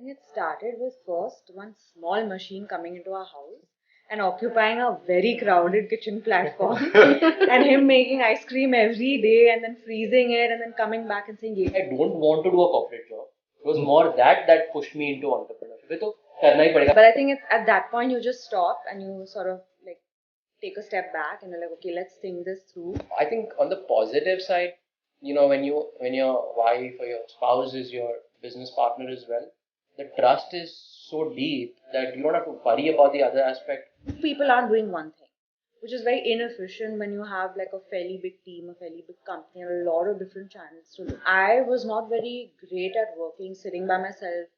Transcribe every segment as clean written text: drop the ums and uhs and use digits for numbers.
think it started with first one small machine coming into our house and occupying a very crowded kitchen platform and him making ice cream every day and then freezing it and then coming back and saying, I don't want to do a corporate job. It was more that pushed me into entrepreneurship. ये तो करना ही पड़ेगा. But I think it's at that point you just stop and you sort of like take a step back and you're like, okay, let's think this through. I think on the positive side, when your wife or your spouse is your business partner as well, the trust is so deep that you don't have to worry about the other aspect. People aren't doing one thing, which is very inefficient when you have like a fairly big team, a fairly big company, and a lot of different channels to do. I was not very great at working, sitting by myself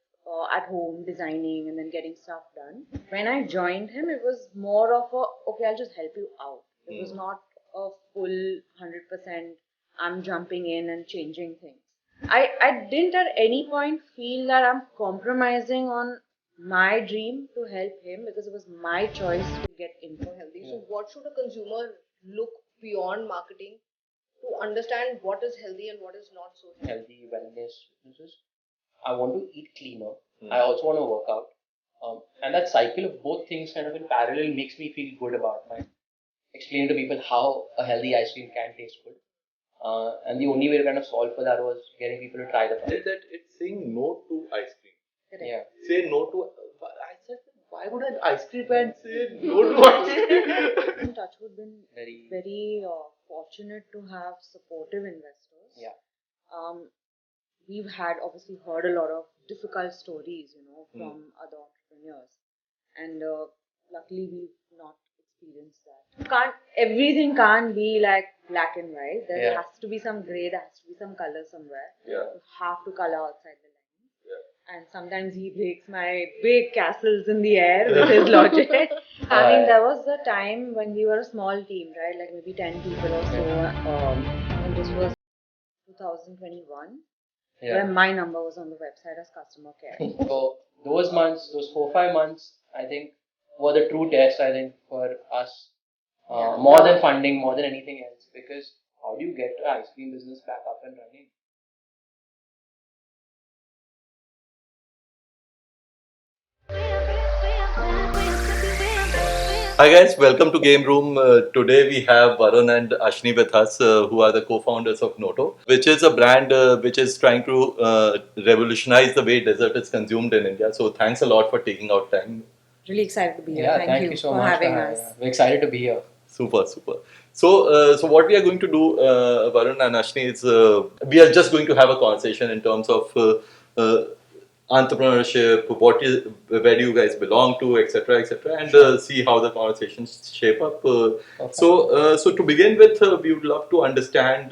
at home, designing and then getting stuff done. When I joined him, it was more of a, okay, I'll just help you out. It was not a full 100%, I'm jumping in and changing things. I didn't at any point feel that I'm compromising on my dream to help him because it was my choice to get into healthy. So what should a consumer look beyond marketing to understand what is healthy and what is not so healthy? Healthy wellness businesses. I want to eat cleaner. I also want to work out. And that cycle of both things kind of in parallel makes me feel good about my explaining to people how a healthy ice cream can taste good. And the only way to kind of solve for that was getting people to try the product. That it's saying no to ice cream. Yeah. Say no to. I said, why would an ice cream man say no to ice cream? Touchwood been very fortunate to have supportive investors. Yeah. We've had obviously heard a lot of difficult stories, from other entrepreneurs, and luckily we've not experienced that. Everything can't be like black and white. There has to be some gray. There has to be some color somewhere. Yeah. You have to color outside the line. Yeah. And sometimes he breaks my big castles in the air with his logic. I mean, there was a time when we were a small team, right? Like maybe 10 people or so. And this was 2021. Where my number was on the website as customer care. So those months, those 4-5 months, I think were the true test. I think for us, more than funding, more than anything else. Because how do you get the ice cream business back up and running? Hi guys, welcome to Game Room. Today we have Varun and Ashni with us, who are the co-founders of NOTO, which is a brand which is trying to revolutionize the way dessert is consumed in India. So thanks a lot for taking out time. Really excited to be here. Yeah, thank you so for much having for us. We're excited to be here. Super. So what we are going to do, Varun and Ashni, is we are just going to have a conversation in terms of entrepreneurship, where do you guys belong to, etc., and see how the conversations shape up. So to begin with, we would love to understand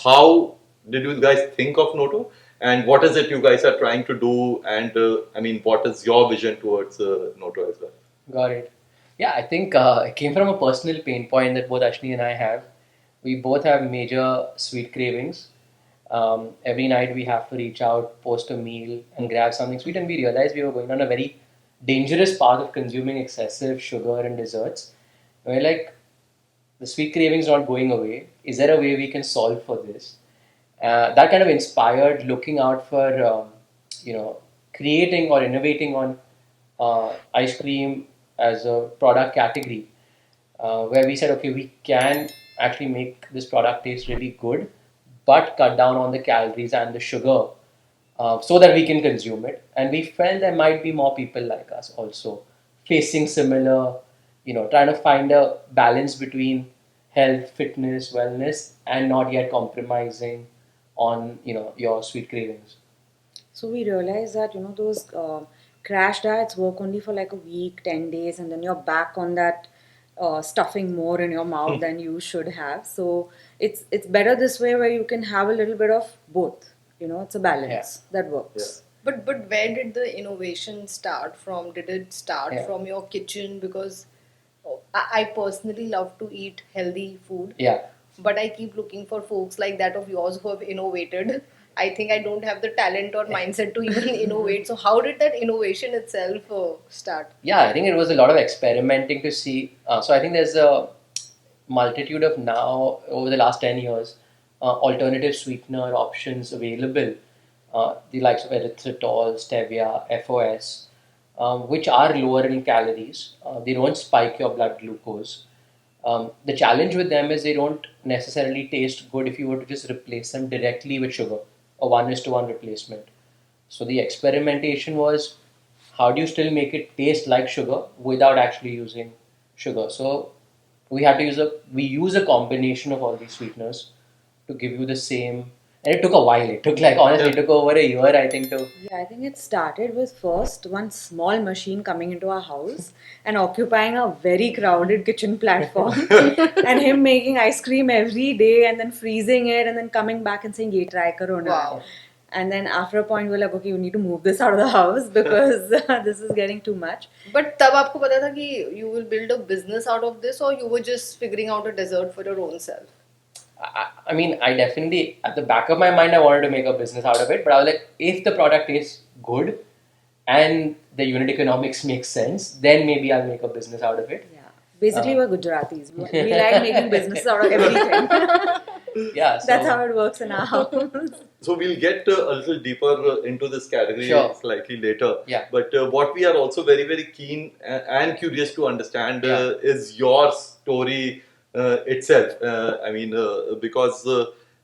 how did you guys think of NOTO, and what is it you guys are trying to do, and I mean, what is your vision towards NOTO as well? Got it. Yeah, I think it came from a personal pain point that both Ashni and I have. We both have major sweet cravings. Every night we have to reach out, post a meal, and grab something sweet, and we realized we were going on a very dangerous path of consuming excessive sugar and desserts. And we're like, the sweet cravings not going away. Is there a way we can solve for this? That kind of inspired looking out for, creating or innovating on ice cream as a product category, where we said, okay, we can actually make this product taste really good, but cut down on the calories and the sugar so that we can consume it. And we felt there might be more people like us also facing similar, trying to find a balance between health, fitness, wellness, and not yet compromising on, your sweet cravings. So we realized that, those crash diets work only for like a week, 10 days, and then you're back on that stuffing more in your mouth than you should have. So it's better this way where you can have a little bit of both. It's a balance that works. But where did the innovation start from? Did it start from your kitchen? Because I personally love to eat healthy food. Yeah. But I keep looking for folks like that of yours who have innovated. I think I don't have the talent or mindset to even innovate. So how did that innovation itself start? Yeah, I think it was a lot of experimenting to see. So I think there's a multitude of now, over the last 10 years, alternative sweetener options available the likes of erythritol, stevia, FOS, which are lower in calories. They don't spike your blood glucose. The challenge with them is they don't necessarily taste good if you were to just replace them directly with sugar, a 1:1 replacement. So the experimentation was, how do you still make it taste like sugar without actually using sugar? So we use a combination of all these sweeteners to give you the same. And it took a while. It took, like, honestly, it took over a year, I think, to. Yeah, I think it started with first one small machine coming into our house and occupying a very crowded kitchen platform, and him making ice cream every day and then freezing it and then coming back and saying, "Ye try karo na." Wow. And then after a point, we're like, okay, you need to move this out of the house because this is getting too much. But तब आपको पता था कि you will build a business out of this, or you were just figuring out a dessert for your own self? I mean, I definitely, at the back of my mind, I wanted to make a business out of it. But I was like, if the product is good and the unit economics makes sense, then maybe I'll make a business out of it. Yeah. Basically, we're Gujaratis. We like making businesses out of everything. Yeah, so That's how it works in our house. So we'll get a little deeper into this category Sure. slightly later. Yeah. But what we are also very, very keen and curious to understand Yeah. is your story itself. I mean, because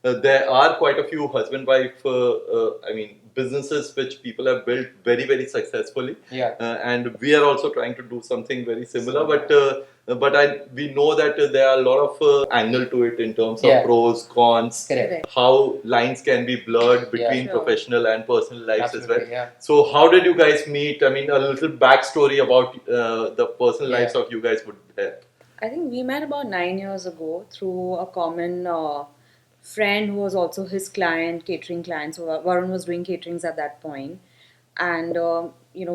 there are quite a few husband-wife, businesses which people have built very, very successfully. Yeah. And we are also trying to do something very similar. But we know that there are a lot of angle to it in terms of Yeah. pros, cons, Correct. how lines can be blurred between Sure. professional and personal lives Absolutely, as well. yeah. So how did you guys meet? I mean, a little backstory about the personal Yeah. lives of you guys would help. I think we met about 9 years ago through a common friend who was also his client, catering client. So Varun was doing caterings at that point, and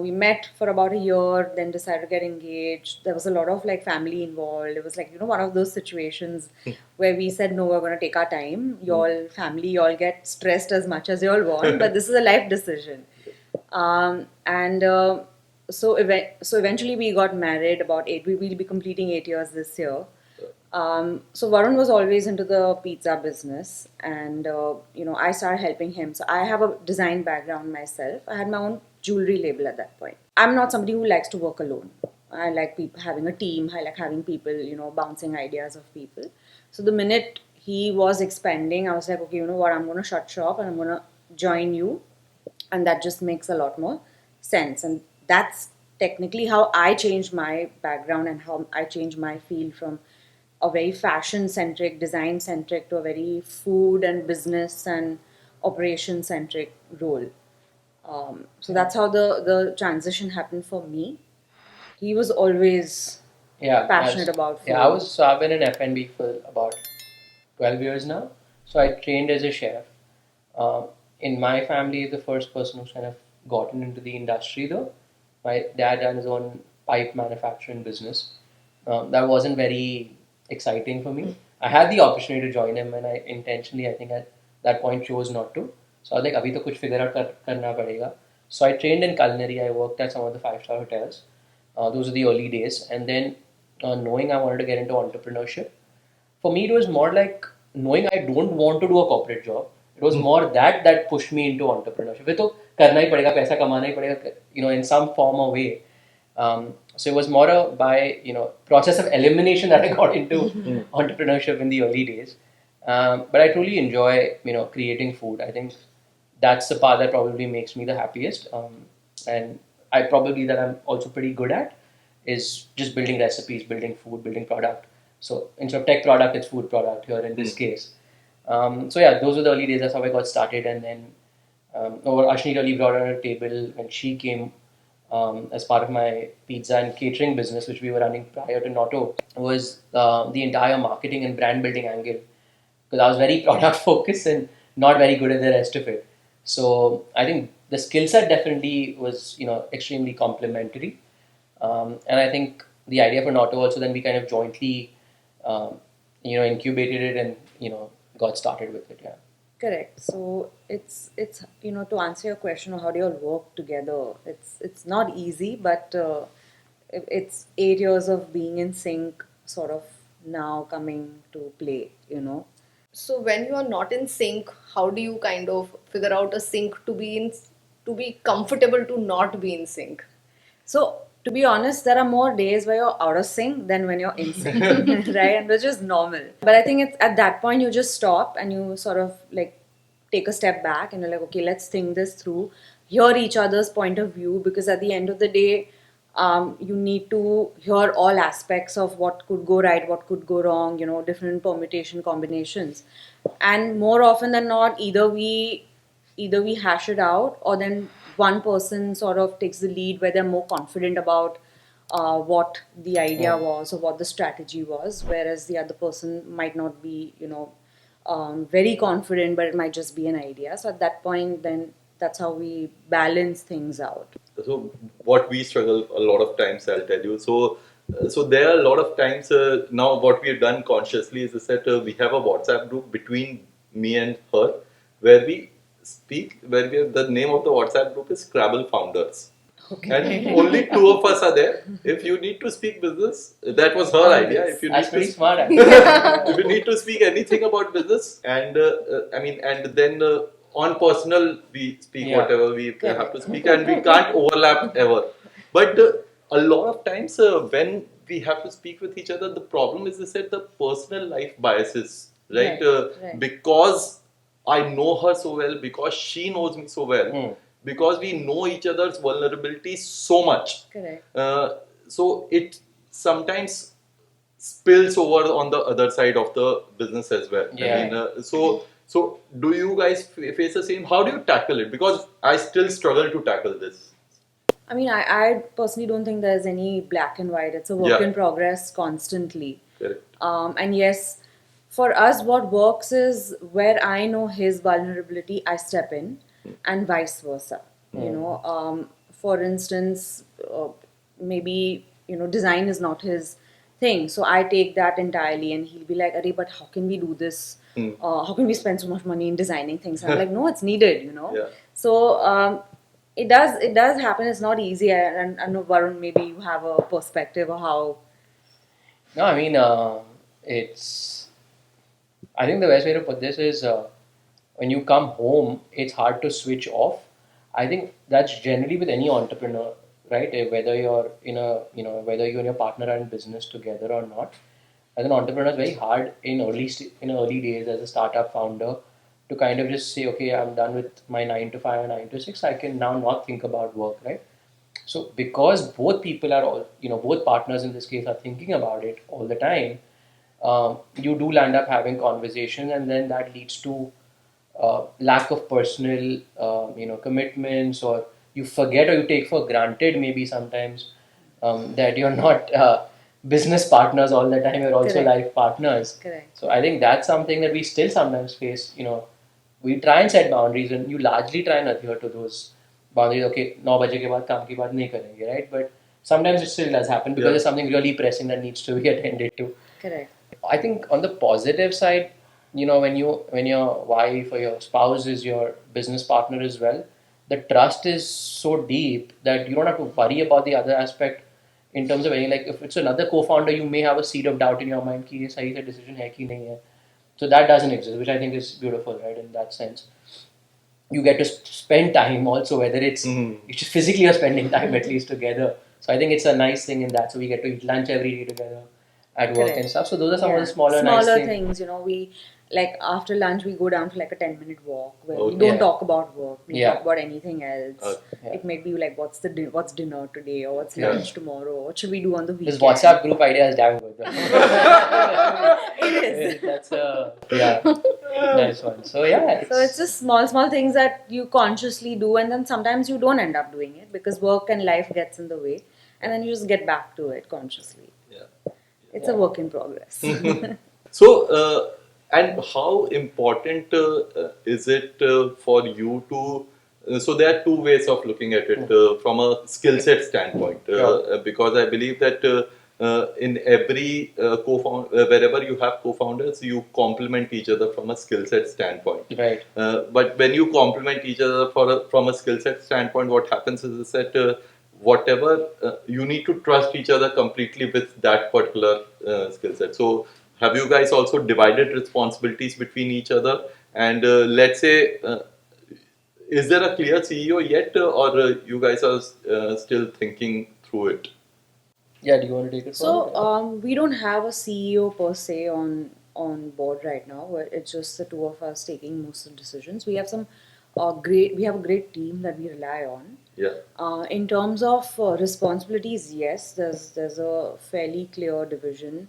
we met for about a year. Then decided to get engaged. There was a lot of like family involved. It was like one of those situations where we said no, we're going to take our time. Y'all family, y'all get stressed as much as y'all want, but this is a life decision. And so eventually we got married about eight. We will be completing 8 years this year. So Varun was always into the pizza business, and I started helping him. So I have a design background myself. I had my own jewelry label at that point. I'm not somebody who likes to work alone. I like having a team. I like having people, bouncing ideas of people. So the minute he was expanding, I was like, okay, you know what? I'm going to shut shop and I'm going to join you, and that just makes a lot more sense. And that's technically how I changed my background and how I changed my field from a very fashion centric, design centric to a very food and business and operation centric role. So that's how the transition happened for me. He was always Yeah, passionate about food. Yeah, I've been in F&B for about 12 years now. So I trained as a chef. Um, in my family, the first person who's kind of gotten into the industry, though. My dad had his own pipe manufacturing business. That wasn't very exciting for me. I had the opportunity to join him, and I intentionally, I think, at that point chose not to. So I was like, अभी तो कुछ figure out करना पड़ेगा. So I trained in culinary. I worked at some of the five-star hotels. Those are the early days, and then knowing I wanted to get into entrepreneurship, for me it was more like knowing I don't want to do a corporate job. It was more that pushed me into entrepreneurship. ये तो करना ही पड़ेगा, पैसा कमाना ही पड़ेगा, in some form or way. So it was more by process of elimination that I got into entrepreneurship in the early days. But I truly enjoy creating food. I think that's the part that probably makes me the happiest. And I probably that I'm also pretty good at is just building recipes, building food, building product. So instead of tech product, it's food product here in this case. So yeah, those were the early days. That's how I got started. And then Ashni really brought on a table when she came as part of my pizza and catering business, which we were running prior to NOTO, was the entire marketing and brand building angle. Because I was very product focused and not very good at the rest of it. So I think the skill set definitely was extremely complementary. And I think the idea for NOTO also, then we kind of jointly incubated it and got started with it. Yeah. Correct. So it's to answer your question of how do you all work together. It's not easy, but it's 8 years of being in sync, sort of now coming to play. So when you are not in sync, how do you kind of figure out a sync to be comfortable to not be in sync? So, to be honest, there are more days where you're out of sync than when you're in sync, right? And which is normal. But I think it's at that point you just stop and you sort of like take a step back and you're like, okay, let's think this through, hear each other's point of view, because at the end of the day, you need to hear all aspects of what could go right, what could go wrong, different permutation combinations. And more often than not, either we hash it out, or then one person sort of takes the lead where they're more confident about what the idea was or what the strategy was, whereas the other person might not be very confident, but it might just be an idea. So at that point, then that's how we balance things out. So what we struggle a lot of times, I'll tell you. So there are a lot of times now what we've done consciously is that we have a WhatsApp group between me and her where we speak, where we have, the name of the WhatsApp group is Scrabble Founders. Okay. And only two of us are there. If you need to speak business, that was her idea. If you That's need pretty to, smart. if you need to speak anything about business, and and then on personal we speak whatever we have to speak, and we can't overlap ever. But a lot of times when we have to speak with each other, the problem is that the personal life biases, right? Right. Because I know her so well, because she knows me so well, because we know each other's vulnerabilities so much. Correct. So it sometimes spills over on the other side of the business as well. Yeah. I mean, so do you guys face the same? How do you tackle it? Because I still struggle to tackle this. I mean, I personally don't think there's any black and white. It's a work in progress constantly. Correct. And yes, for us, what works is where I know his vulnerability, I step in, and vice versa. For instance, maybe design is not his thing, so I take that entirely, and he'll be like, "Arey, but how can we do this? How can we spend so much money in designing things?" I'm like, "No, it's needed. Yeah. So it does happen. It's not easy. And I know, Varun, maybe you have a perspective of how. No, I mean, it's. I think the best way to put this is when you come home, it's hard to switch off. I think that's generally with any entrepreneur, right? Whether you're whether you and your partner are in business together or not. As an entrepreneur, it's very hard in early days as a startup founder to kind of just say, okay, I'm done with my 9 to 5 or 9 to 6. I can now not think about work, right? So because both people are all, both partners in this case are thinking about it all the time, you do land up having conversation, and then that leads to lack of personal, commitments, or you forget or you take for granted maybe sometimes that you're not business partners all the time. You're also Correct. life partners. Correct. So I think that's something that we still sometimes face. We try and set boundaries, and you largely try and adhere to those boundaries. Okay, 9 baje ke baad kaam ki baat nahi karenge, right? But sometimes it still does happen because there's something really pressing that needs to be attended to. Correct. I think on the positive side, when your wife or your spouse is your business partner as well, the trust is so deep that you don't have to worry about the other aspect in terms of any, like, if it's another co-founder, you may have a seed of doubt in your mind कि ये सही से decision है कि नहीं है. So that doesn't exist, which I think is beautiful, right? In that sense, you get to spend time also, whether it's just physically or spending time at least together. So I think it's a nice thing in that. So we get to eat lunch every day together at work and stuff. So those are some of the smaller nice things. We like after lunch we go down for like a 10-minute walk where we Okay. don't Yeah. talk about work. We Yeah. talk about anything else. Yeah. It may be like what's dinner today, or what's Yeah. lunch tomorrow, what should we do on the This weekend. WhatsApp group idea is damn good. It is. That's a nice one. So yeah, So it's just small things that you consciously do, and then sometimes you don't end up doing it because work and life gets in the way, and then you just get back to it consciously. Yeah. It's a work in progress. So, and how important is it for you to? So there are two ways of looking at it from a skill set standpoint, because I believe that in every wherever you have co-founders, you complement each other from a skill set standpoint. right. But when you complement each other from a skill set standpoint, what happens is that whatever you need to trust each other completely with that particular skill set. So have you guys also divided responsibilities between each other? And let's say, is there a clear CEO yet, or you guys are still thinking through it? Yeah, do you want to take it So forward? we don't have a CEO per se on board right now. It's just the two of us taking most of the decisions. We have some we have a great team that we rely on. Yeah. In terms of responsibilities, yes, there's a fairly clear division.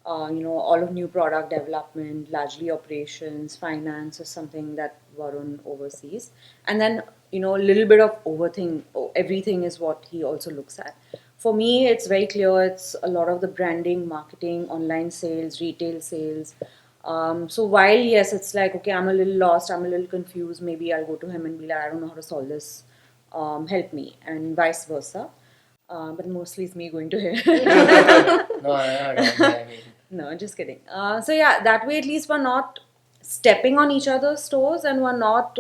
All of new product development, largely operations, finance is something that Varun oversees, and then a little bit of everything is what he also looks at. For me, it's very clear. It's a lot of the branding, marketing, online sales, retail sales. So while yes, it's like okay, I'm a little lost, I'm a little confused. Maybe I'll go to him and be like, I don't know how to solve this. Help me, and vice versa. But mostly it's me going to him. No, I mean, No, just kidding. So yeah, that way at least we're not stepping on each other's toes, and we're not.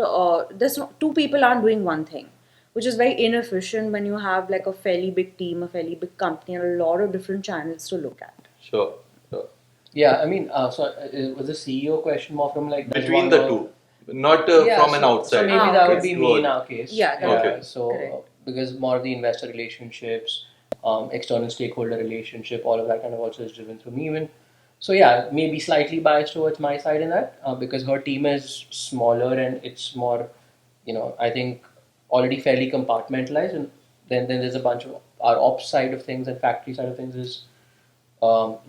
Two people aren't doing one thing, which is very inefficient when you have like a fairly big team, a fairly big company, and a lot of different channels to look at. Sure. Sure. yeah, I mean, was the CEO question more from like does Between one the work- two, not Yeah, from an so outside. maybe Ah, that okay. would be It's me in good. our case. Yeah, Okay. correct. So Correct. because more of the investor relationships, external stakeholder relationship, all of that kind of also is driven through me. Even so, yeah, maybe slightly biased towards my side in that because her team is smaller and it's more, I think already fairly compartmentalized, and then there's a bunch of our ops side of things and factory side of things is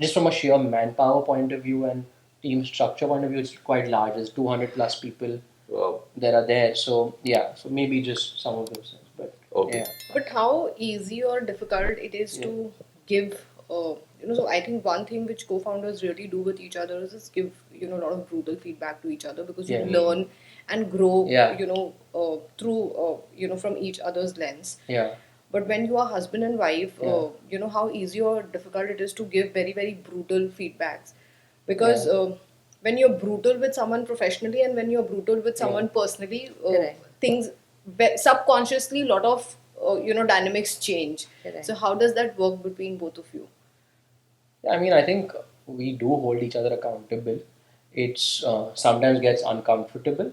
just from a sheer manpower point of view and team structure point of view, it's quite large. There's 200 plus people Wow. that are there. So yeah, so maybe just some of those things. But Okay. yeah, But how easy or difficult it is Yeah. to give, so I think one thing which co-founders really do with each other is just give, a lot of brutal feedback to each other because you Yeah. learn and grow, Yeah. through, from each other's lens. yeah, But when you are husband and wife, Yeah. how easy or difficult it is to give very, very brutal feedbacks. Because Yeah. when you're brutal with someone professionally and when you're brutal with someone personally, Correct. things subconsciously, a lot of, dynamics change. Correct. So how does that work between both of you? I mean, I think we do hold each other accountable. It's sometimes gets uncomfortable.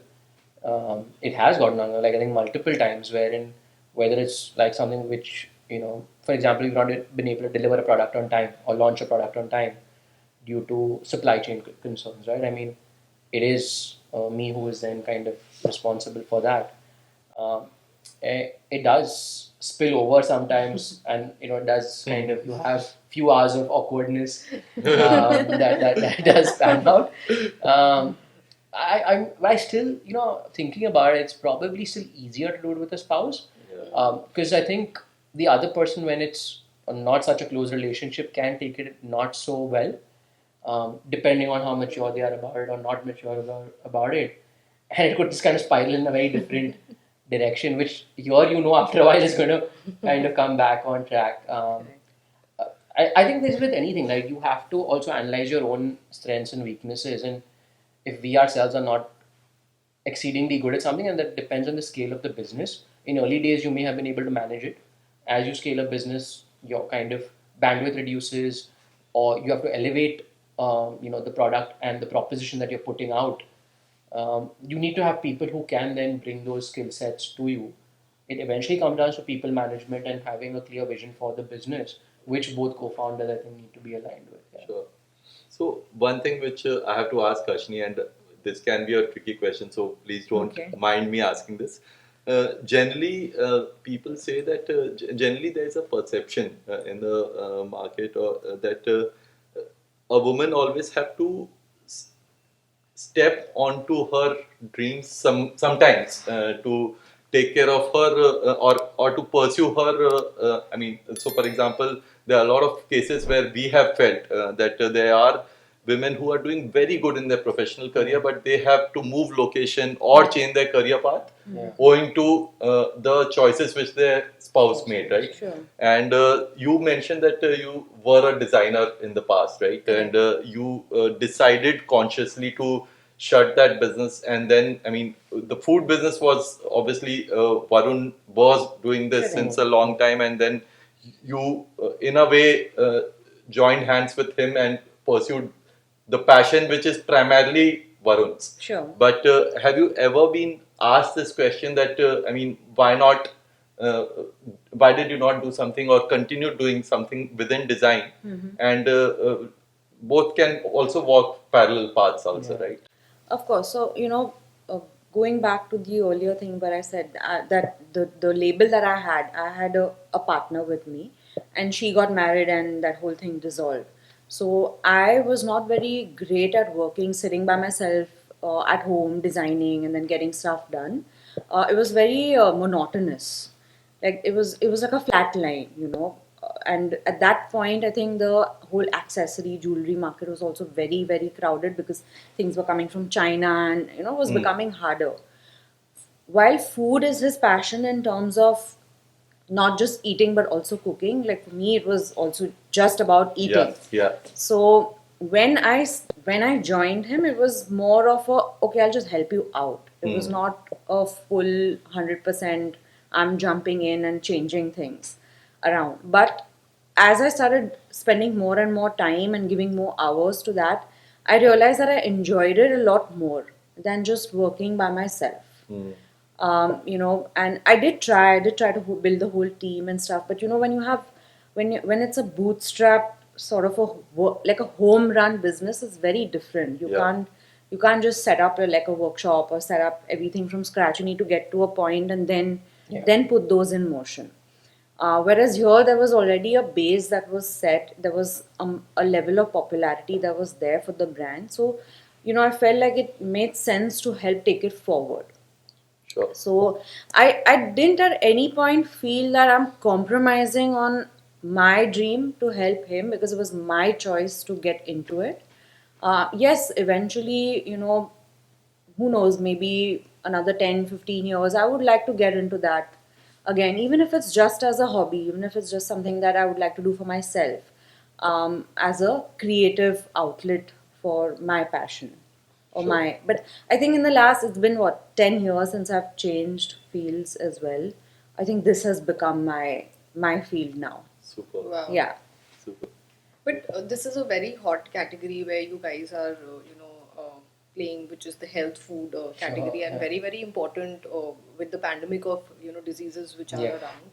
It has gotten like I think multiple times, wherein whether it's like something which for example, you've not been able to deliver a product on time or launch a product on time due to supply chain concerns, right? I mean, it is me who is then kind of responsible for that. Um, it does spill over sometimes, and it does kind of you have few hours of awkwardness that does stand out. Um, I still thinking about it, it's probably still easier to do it with a spouse because I think the other person when it's not such a close relationship can take it not so well depending on how mature they are about it or not mature about it. And it could just kind of spiral in a very different direction, which after a while is going to kind of come back on track. I think this is with anything, like you have to also analyze your own strengths and weaknesses. And if we ourselves are not exceedingly good at something, and that depends on the scale of the business. In early days, you may have been able to manage it. As you scale a business, your kind of bandwidth reduces, or you have to elevate, the product and the proposition that you're putting out. You need to have people who can then bring those skill sets to you. It eventually comes down to people management and having a clear vision for the business, which both co-founders I think need to be aligned with. Yeah. Sure. So one thing which I have to ask Ashni, and this can be a tricky question, so please don't Okay. mind me asking this. Generally, people say that generally there is a perception in the market or that a woman always have to step onto her dreams sometimes to take care of her or to pursue her I mean, so for example, there are a lot of cases where we have felt that there are women who are doing very good in their professional career, but they have to move location or change their career path Yeah. owing to the choices which their spouse made, right? Sure. And you mentioned that you were a designer in the past, right? And you decided consciously to shut that business. And then, I mean, the food business was obviously Varun was doing this since a long time. And then you, in a way, joined hands with him and pursued the passion which is primarily Varun's. Sure. But have you ever been asked this question that, I mean, why not? Uh, why did you not do something or continue doing something within design? And both can also walk parallel paths, also, Yeah. right? Of course. So, going back to the earlier thing where I said that the label that I had a partner with me, and she got married, and that whole thing dissolved. So, I was not very great at working, sitting by myself at home, designing, and then getting stuff done. It was very monotonous. Like it was like a flat line, and at that point, I think the whole accessory jewelry market was also very, very crowded because things were coming from China, and it was becoming harder. While food is his passion in terms of not just eating but also cooking, like for me it was also just about eating. Yeah. So when I joined him, it was more of a, okay, I'll just help you out. It was not a full 100% I'm jumping in and changing things around. But as I started spending more and more time and giving more hours to that, I realized that I enjoyed it a lot more than just working by myself. And I did try to build the whole team and stuff. But when it's a bootstrap sort of like a home run business, it's very different. You Yeah. can't just set up like a workshop or set up everything from scratch. You need to get to a point and then Yeah. then put those in motion. Whereas here, there was already a base that was set. There was a level of popularity that was there for the brand. So, I felt like it made sense to help take it forward. Sure. So I didn't at any point feel that I'm compromising on my dream to help him, because it was my choice to get into it. Yes, eventually, who knows, maybe another 10, 15 years, I would like to get into that again, even if it's just as a hobby, even if it's just something that I would like to do for myself, as a creative outlet for my passion or Sure. my. But I think in the last, it's been what, 10 years since I've changed fields as well. I think this has become my field now. Super. Wow. Yeah. Super. But this is a very hot category where you guys are, playing, which is the health food category, Sure, and yeah. very, very important with the pandemic of diseases which are Yeah. around.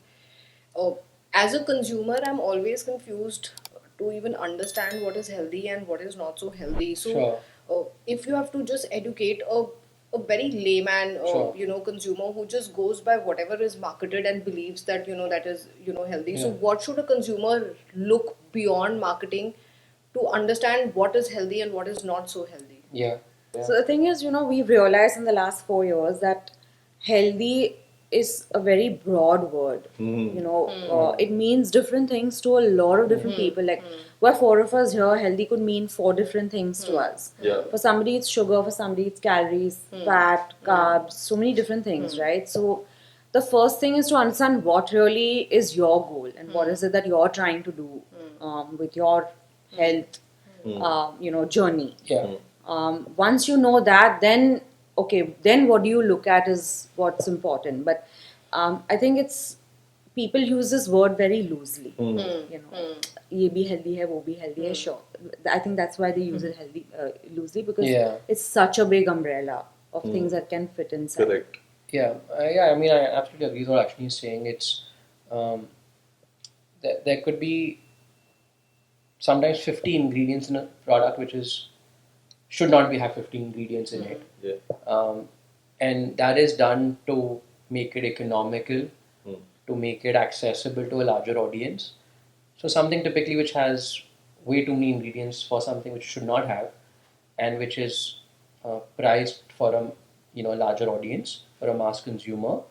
Uh, as a consumer, I'm always confused to even understand what is healthy and what is not so healthy. So, Sure. if you have to just educate a very layman, Sure. consumer who just goes by whatever is marketed and believes that that is healthy. So, Yeah. what should a consumer look beyond marketing to understand what is healthy and what is not so healthy? Yeah. So the thing is, we've realized in the last 4 years that healthy is a very broad word. It means different things to a lot of different people. Like, we're four of us here, healthy could mean four different things to us. Yeah. For somebody, it's sugar. For somebody, it's calories, fat, carbs, so many different things, right? So the first thing is to understand what really is your goal and what is it that you're trying to do with your health, journey. Yeah. Once you know that, then okay, then what do you look at is what's important. But I think it's people use this word very loosely. ये भी healthy है, वो भी healthy है. Sure, I think that's why they use it healthy loosely, because Yeah. it's such a big umbrella of things that can fit inside. Correct. Yeah, I mean, I absolutely agree with what Ashni is saying. It's there could be sometimes 50 ingredients in a product, which should not be have 50 ingredients in it, Yeah. and that is done to make it economical, to make it accessible to a larger audience. So something typically which has way too many ingredients for something which should not have, and which is priced for a larger audience, for a mass consumer,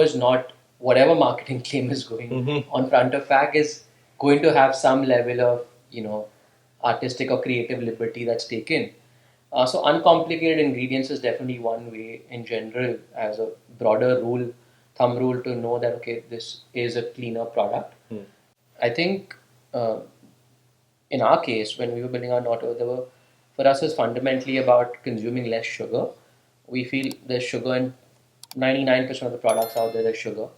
is not whatever marketing claim is going on front of pack is going to have some level of artistic or creative liberty that's taken. So uncomplicated ingredients is definitely one way in general, as a broader thumb rule, to know that okay, this is a cleaner product. I think in our case, when we were building our NOTO, for us, it's fundamentally about consuming less sugar. We feel there's sugar in 99% of the products out there, there's sugar.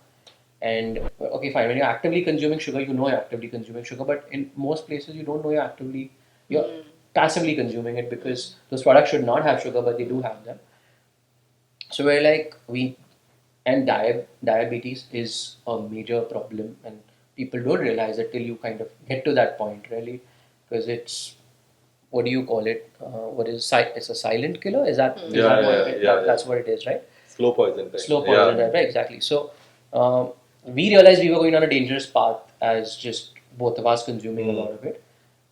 And okay, fine, when you're actively consuming sugar, you know you're actively consuming sugar, but in most places, you don't know you're passively consuming it because those products should not have sugar, but they do have them. So we're like, and diabetes is a major problem, and people don't realize it till you kind of get to that point, really, because it's, what do you call it? What is it's a silent killer? Is that Yeah, what yeah, yeah, yeah. that's what it is, right? Slow poison type. Slow poison, right? Exactly. So we realized we were going on a dangerous path as just both of us consuming a lot of it.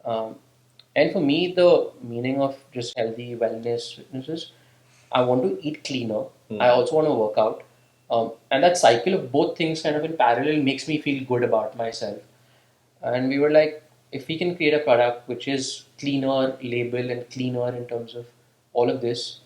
Um, and for me, the meaning of just healthy wellness fitness is I want to eat cleaner. I also want to work out. And that cycle of both things kind of in parallel makes me feel good about myself. And we were like, if we can create a product which is cleaner label and cleaner in terms of all of this,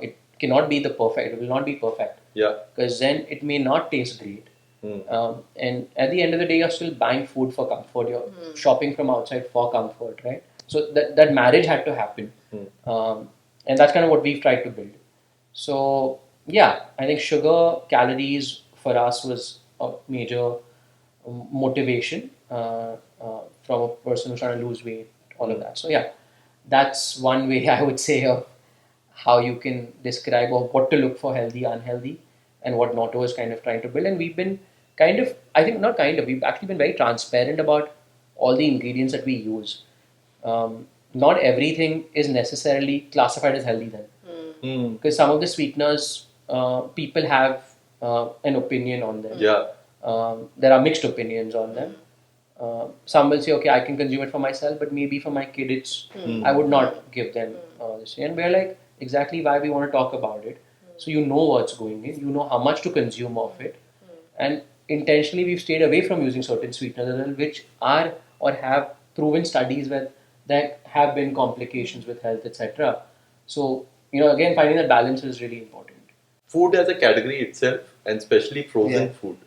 it cannot be the perfect. It will not be perfect. Yeah. Because then it may not taste great. And at the end of the day, you're still buying food for comfort. You're shopping from outside for comfort, right? So that marriage had to happen. And that's kind of what we've tried to build. So yeah, I think sugar, calories for us was a major motivation from a person who's trying to lose weight, all of that. So yeah, that's one way I would say of how you can describe or what to look for healthy, unhealthy, and what NOTO is kind of trying to build. And we've been kind of, I think not kind of, we've actually been very transparent about all the ingredients that we use. Not everything is necessarily classified as healthy then. Because some of the sweeteners, people have an opinion on them. Yeah. There are mixed opinions on them. Some will say, okay, I can consume it for myself, but maybe for my kid, I would not give them this. And we're like, exactly why we want to talk about it. So you know what's going in, you know how much to consume of it. And intentionally, we've stayed away from using certain sweeteners as well, which are or have proven studies where there have been complications with health, etc. So, again, finding that balance is really important. Food as a category itself, and especially frozen food,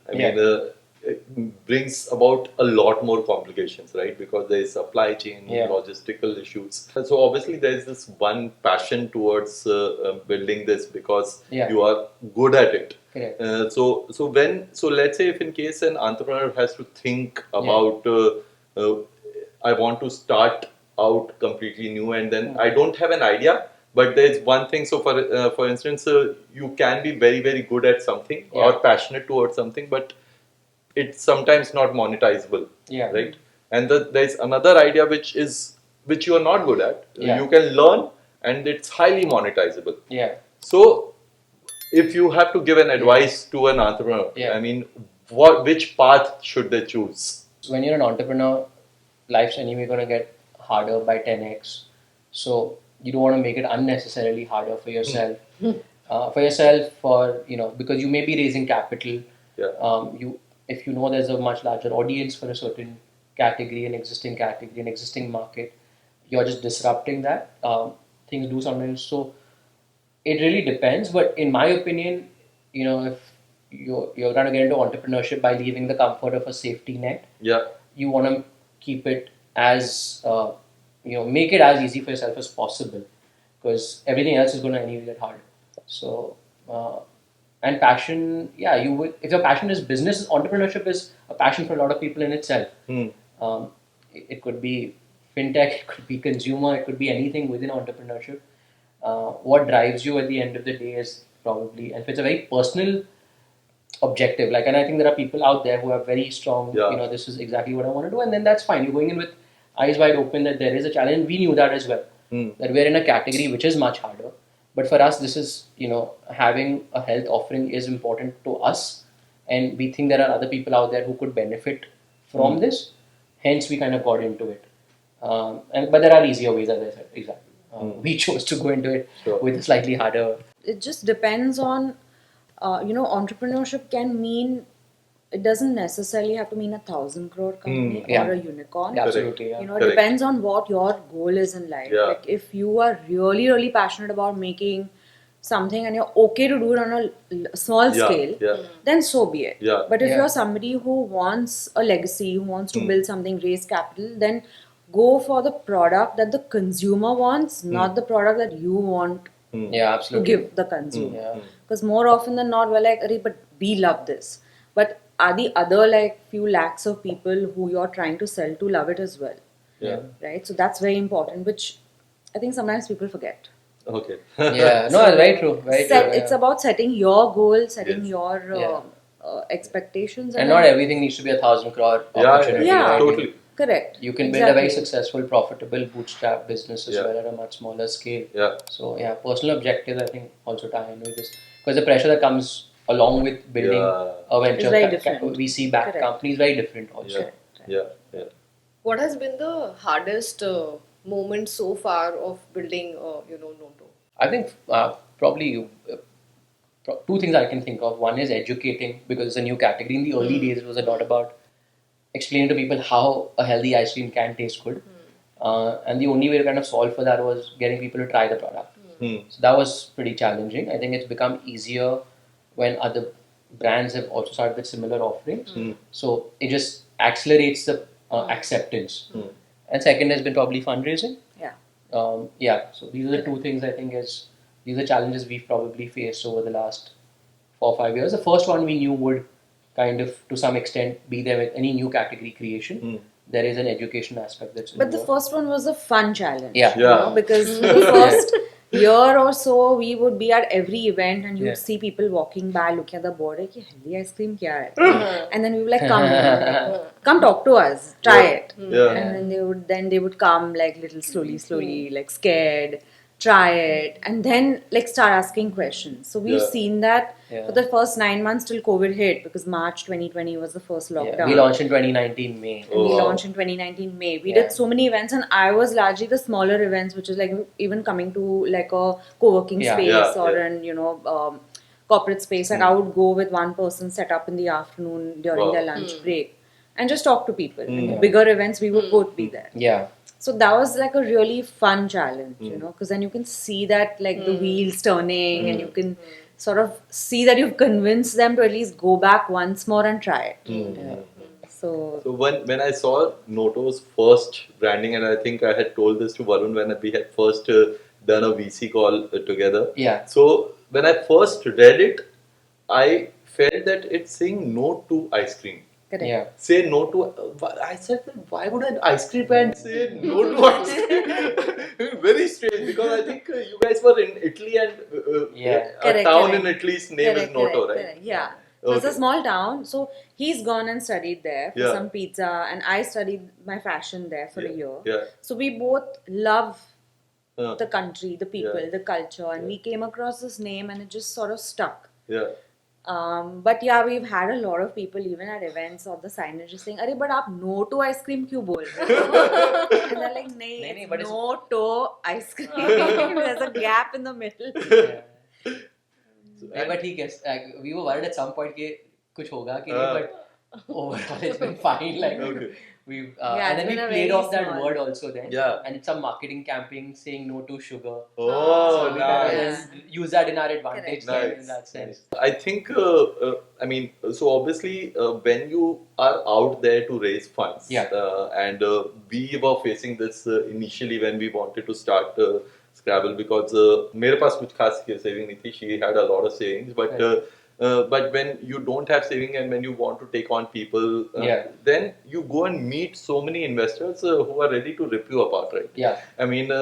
it brings about a lot more complications, right? Because there is supply chain, logistical issues. So obviously there is this one passion towards building this because you are good at it. Correct. So let's say if in case an entrepreneur has to think about, I want to start out completely new, and then I don't have an idea. But there's one thing. So for instance, you can be very very good at something or passionate towards something, but it's sometimes not monetizable. Right. And there's another idea which you are not good at. You can learn, and it's highly monetizable. So if you have to give an advice to an entrepreneur, I mean, which path should they choose? When you're an entrepreneur, life's anyway going to get harder by 10x. So you don't want to make it unnecessarily harder for yourself. Because you may be raising capital. If you know there's a much larger audience for a certain category, an existing market, you're just disrupting that. Things do sometimes. So it really depends. But in my opinion, if you're trying to get into entrepreneurship by leaving the comfort of a safety net, you want to keep it as make it as easy for yourself as possible, because everything else is going to anyway get harder. So and passion, you would, if your passion is business, entrepreneurship is a passion for a lot of people in itself. It could be fintech, it could be consumer, it could be anything within entrepreneurship. What drives you at the end of the day is probably, and if it's a very personal objective, and I think there are people out there who have very strong, this is exactly what I want to do, and then that's fine. You're going in with eyes wide open that there is a challenge. We knew that as well, that we're in a category which is much harder. But for us, this is, having a health offering is important to us, and we think there are other people out there who could benefit from this. Hence, we kind of got into it. But there are easier ways, as I said. Exactly. We chose to go into it with a slightly harder. It just depends on, entrepreneurship can mean, it doesn't necessarily have to mean 1,000 crore company or a unicorn. Absolutely. It depends on what your goal is in life. Like if you are really, really passionate about making something and you're okay to do it on a small scale, then so be it. But if you're somebody who wants a legacy, who wants to build something, raise capital, then go for the product that the consumer wants, not the product that you want to give the consumer. Because more often than not, we're like, but we love this. But are the other few lakhs of people who you're trying to sell to love it as well? Right? So that's very important, which I think sometimes people forget. Okay. Yeah, no, very true, very true. It's about setting your goals, setting Yes. your Yeah. expectations, And then- not everything needs to be 1,000 crore Yeah, opportunity, yeah, right? totally. correct. You can build a very Exactly. successful, profitable bootstrap business as Yeah. well at a much smaller scale. Yeah. So yeah, personal objectives I think also tie in with this because the pressure that comes along with building Yeah. a venture It's very different. VC backed Correct. company is very different also. Yeah. Yeah. Yeah. What has been the hardest moment so far of building, Noto? I think probably two things I can think of. One is educating because it's a new category. In the early days, it was a lot about explaining to people how a healthy ice cream can taste good. And the only way to kind of solve for that was getting people to try the product. So that was pretty challenging. I think it's become easier when other brands have also started with similar offerings. So it just accelerates the acceptance. And second has been probably fundraising. Yeah. Yeah, so these are the two things I think these are challenges we've probably faced over the last 4 or 5 years. The first one we knew would kind of to some extent be there with any new category creation. There is an education aspect that's But the involved. first one was a fun challenge. Yeah. You know, because for the first year or so, we would be at every event and you'd Yeah. see people walking by looking at the board, like, healthy ice cream kya hai? And then we were like, come talk to us, try it. Yeah. And then they would come like little slowly, like scared, try it, and then like start asking questions. So we've Yeah. seen that Yeah. for the first 9 months till COVID hit, because March 2020 was the first lockdown. Yeah. We launched in 2019 May. And we Oh, wow. launched in 2019 May. We Yeah. did so many events, and I was largely the smaller events, which is like even coming to like a co-working Yeah. space Yeah, or yeah. an corporate space. Like I would go with one person, set up in the afternoon during Wow. their lunch break, and just talk to people. And the Yeah. bigger events, we would both be there. Yeah. So that was like a really fun challenge, because then you can see that like the wheels turning, and you can sort of see that you've convinced them to at least go back once more and try it. Yeah. So So when I saw Noto's first branding, and I think I had told this to Varun when we had first done a VC call together. Yeah. So when I first read it, I felt that it's saying no to ice cream. correct. Yeah. Say no to. I said, why would an ice cream brand say no to ice cream? Very strange, because I think you guys were in Italy, and Yeah. a Correct, town correct. in Italy's name is Noto, right? Yeah. So it's a Okay. small town. So he's gone and studied there for Yeah. some pizza, and I studied my fashion there for a year. Yeah. So we both love Uh, the country, the people, Yeah. the culture, and we came across this name, and it just sort of stuck. yeah. But yeah, we've had a lot of people even at events or the signage just saying, "Arey, but aap no to ice cream kyun bol rahe ho?" And they're like, "Nahi, Nahi, it's but it's- no to ice cream." There's a gap in the middle. नहीं, but ठीक है. We were worried at some point कि कुछ होगा कि नहीं, but overall it's been fine. Like Okay. we've Yeah, and it's then we been a played very off that small- word also then. Yeah. And it's some marketing campaign saying no to sugar. Oh, So we kind of nice. then use that in our advantage then Nice. in that sense. I think, I mean, so obviously, when you are out there to raise funds, Yeah. and we were facing this initially when we wanted to start Scrabble, because मेरे पास कुछ खास saving नहीं थी. She had a lot of savings, but when you don't have saving and when you want to take on people, Yeah. then you go and meet so many investors who are ready to rip you apart, right? Yeah. I mean,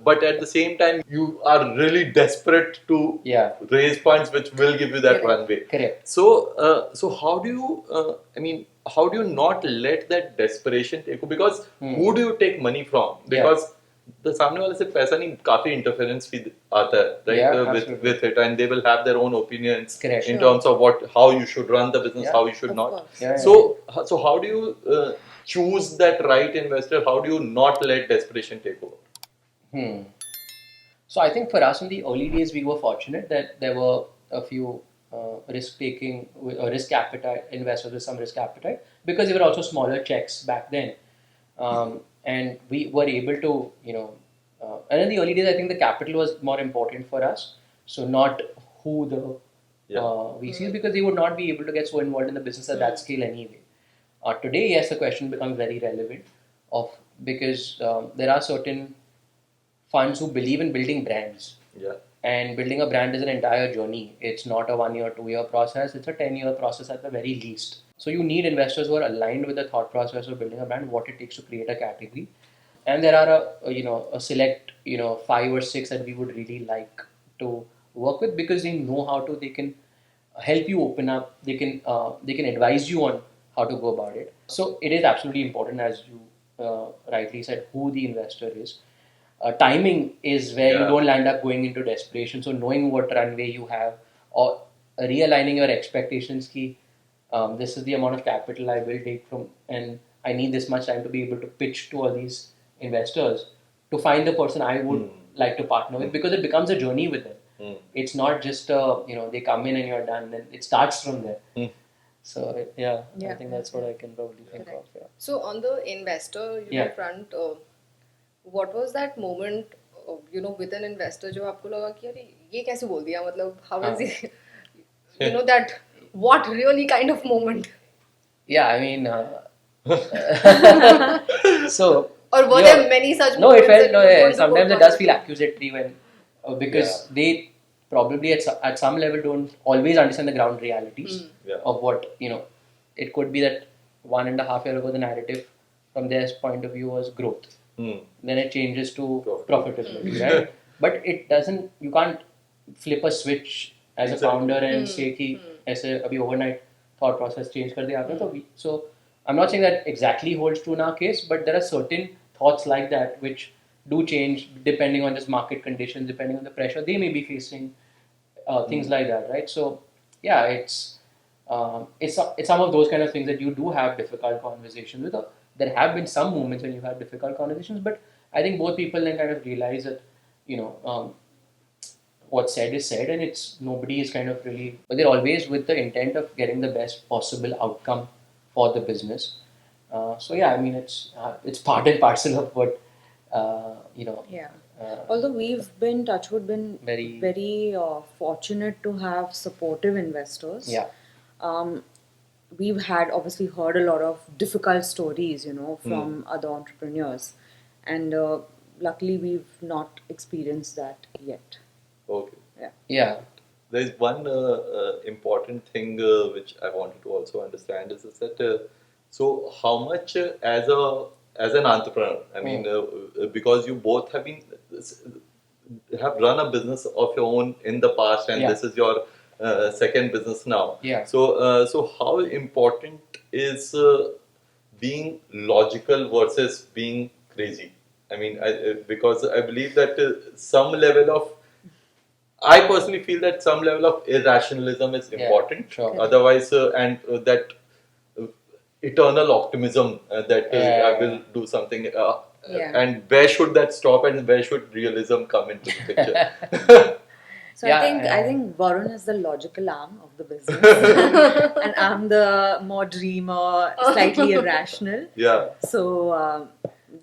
but at the same time, you are really desperate to Yeah. raise funds which will give you that Correct. runway. Correct. So how do you, how do you not let that desperation take you? Because who do you take money from? Because the सामने वाले से पैसा नहीं, काफी interference भी आता है, right? Yeah, With it, and they will have their own opinions Correct. in terms of how you should run the business, Yeah, how you should of not. course. Yeah, So how do you choose that right investor? How do you not let desperation take over? So I think for us in the early days, we were fortunate that there were a few risk-taking, risk appetite investors with some risk appetite, because they were also smaller checks back then, and we were able to, and in the early days, I think the capital was more important for us. So not who the VCs, because they would not be able to get so involved in the business at that scale anyway. Today, yes, the question becomes very relevant because there are certain funds who believe in building brands. Yeah. And building a brand is an entire journey. It's not a 1 year, 2 year process. It's a 10-year process at the very least. So you need investors who are aligned with the thought process of building a brand, what it takes to create a category. and there are a select 5 or 6 that we would really like to work with, because they know how to, they can help you open up, they can advise you on how to go about it. So it is absolutely important, as you rightly said, who the investor is. Timing is where you Yeah. don't land up going into desperation. So knowing what runway you have, or realigning your expectations, key, this is the amount of capital I will take from, and I need this much time to be able to pitch to all these investors to find the person I would like to partner with, because it becomes a journey with them. It's not just they come in and you're done. Then it starts from there. So yeah, I Yeah. think that's what I can probably think Correct. of. Yeah. So on the investor, Yeah. front, what was that moment, with an investor, जो आपको लगा कि अरे ये कैसे बोल दिया, मतलब how is it, that what really kind of moment? Yeah, I mean, so. Or were yeah. there many such No, it moments felt that no. you would Yeah, want to sometimes go it does on? feel accusatory when because they probably at some level don't always understand the ground realities Yeah. of what It could be that 1.5 year ago the narrative from their point of view was growth. Then it changes to profitability, right? But it doesn't. You can't flip a switch as a Exactly. founder and say कि ऐसे अभी overnight thought process change कर दिया आपने. So I'm not saying that exactly holds true in our case, but there are certain thoughts like that which do change depending on just market conditions, depending on the pressure they may be facing, things like that, right? So yeah, it's some of those kind of things that you do have difficult conversations with. There have been some moments when you've had difficult conversations, but I think both people then kind of realize that what's said is said, and it's nobody is kind of really, but they're always with the intent of getting the best possible outcome for the business. So yeah, I mean it's part and parcel of what Yeah. uh, Although we've been, touchwood, been Very- very fortunate to have supportive investors. yeah. We've had obviously heard a lot of difficult stories, from other entrepreneurs, and luckily we've not experienced that yet. Okay. Yeah. Yeah. There is one important thing which I wanted to also understand is that so how much as an entrepreneur, I mean, because you both have run a business of your own in the past, and Yeah. this is your second business now. Yeah. So how important is being logical versus being crazy? I mean, because I believe that some level of I personally feel that some level of irrationalism is Yeah, important. sure. Correct. Otherwise, and that eternal optimism that Yeah. I will do something. Yeah. And where should that stop, and where should realism come into the picture? So Yeah, I think Varun is the logical arm of the business, and I'm the more dreamer, slightly irrational. Yeah. So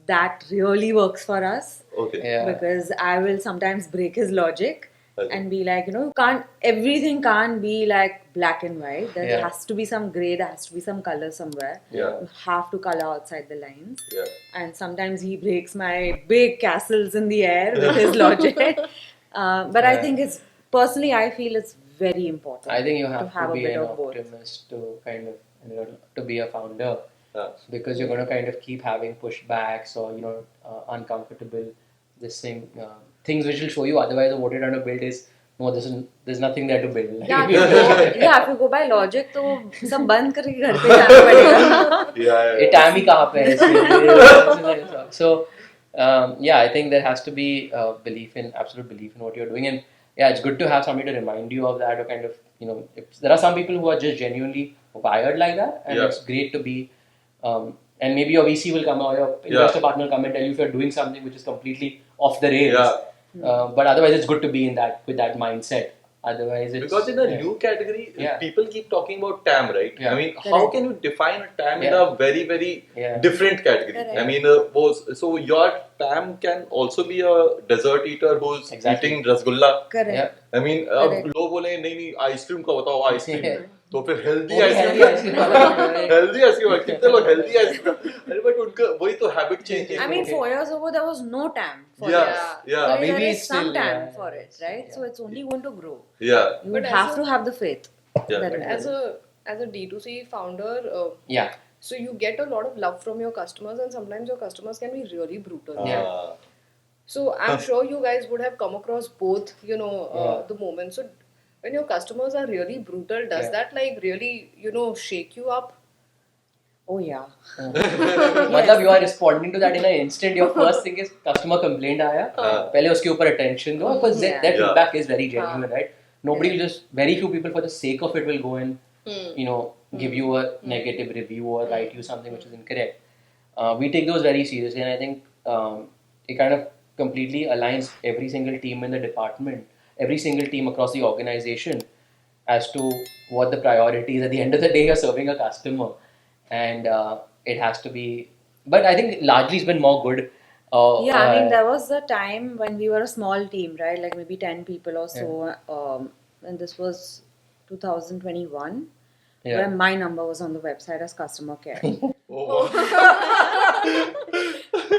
that really works for us. Okay. Yeah. Because I will sometimes break his logic Okay. and be like, everything can't be like black and white. There Yeah. has to be some gray, there has to be some color somewhere. Yeah. You have to color outside the lines. Yeah. And sometimes he breaks my big castles in the air with his logic. But I think I feel it's very important. I think you have to have to a be bit an of both. optimist to kind of to be a founder, because you're Yeah. going to kind of keep having pushbacks or uncomfortable things which will show you otherwise what you're trying to build is no, there's nothing there to build. Yeah, if you go by logic, तो सब बंद करके घर पे जाना पड़ेगा. Yeah. ये time ही कहाँ पे है इसके? So yeah, I think there has to be absolute belief in what you're doing, and yeah, it's good to have somebody to remind you of that, or kind of if there are some people who are just genuinely wired like that, and Yeah. it's great to be. And maybe your VC will come or your investor partner will come and tell you if you're doing something which is completely off the rails. Yeah. But otherwise, it's good to be with that mindset. Otherwise, it's Because in a new category, Yeah. people keep talking about TAM, right? Yeah. I mean, how Correct. can you define a TAM in Yeah. a very, very Yeah. different category? Correct. I mean, so your TAM can also be a dessert eater who's Exactly. eating rasgulla. Correct. Yeah. I mean, Correct. लोग बोले नहीं ice cream का बताओ ice cream तो फिर healthy वो भी healthy ice cream वाला है। हेल्दी आइसक्रीम कितने लोग हेल्दी आइसक्रीम अरे बट उनका वही तो habit change I mean, 4 years ago, there was no TAM for Yeah, it. yeah. Today Maybe there is it's some still, TAM yeah. for it, right? Yeah. So it's only going to grow. Yeah. You But have as to have the faith Yeah. that But it as will. a D2C founder, Yeah. So you get a lot of love from your customers, and sometimes your customers can be really brutal. Ah. So I'm sure you guys would have come across both, Yeah. the moments. So when your customers are really brutal, does Yeah. that like really, shake you up? Oh yeah. मतलब you are responding to that in an instant. Your first thing is customer complaint आया, पहले उसके ऊपर attention दो, because Yeah. that Yeah. feedback is very genuine, right? Nobody Yeah. will just, very few people for the sake of it will go and give you a negative review or write you something which is incorrect. We take those very seriously, and I think it kind of completely aligns every single team in the department, every single team across the organization as to what the priority is. At the end of the day, you're serving a customer, and it has to be. But I think largely it's been more good. Yeah, I mean, there was a time when we were a small team, right? Like maybe 10 people or so. And this was 2021, Yeah. where my number was on the website as customer care. Oh.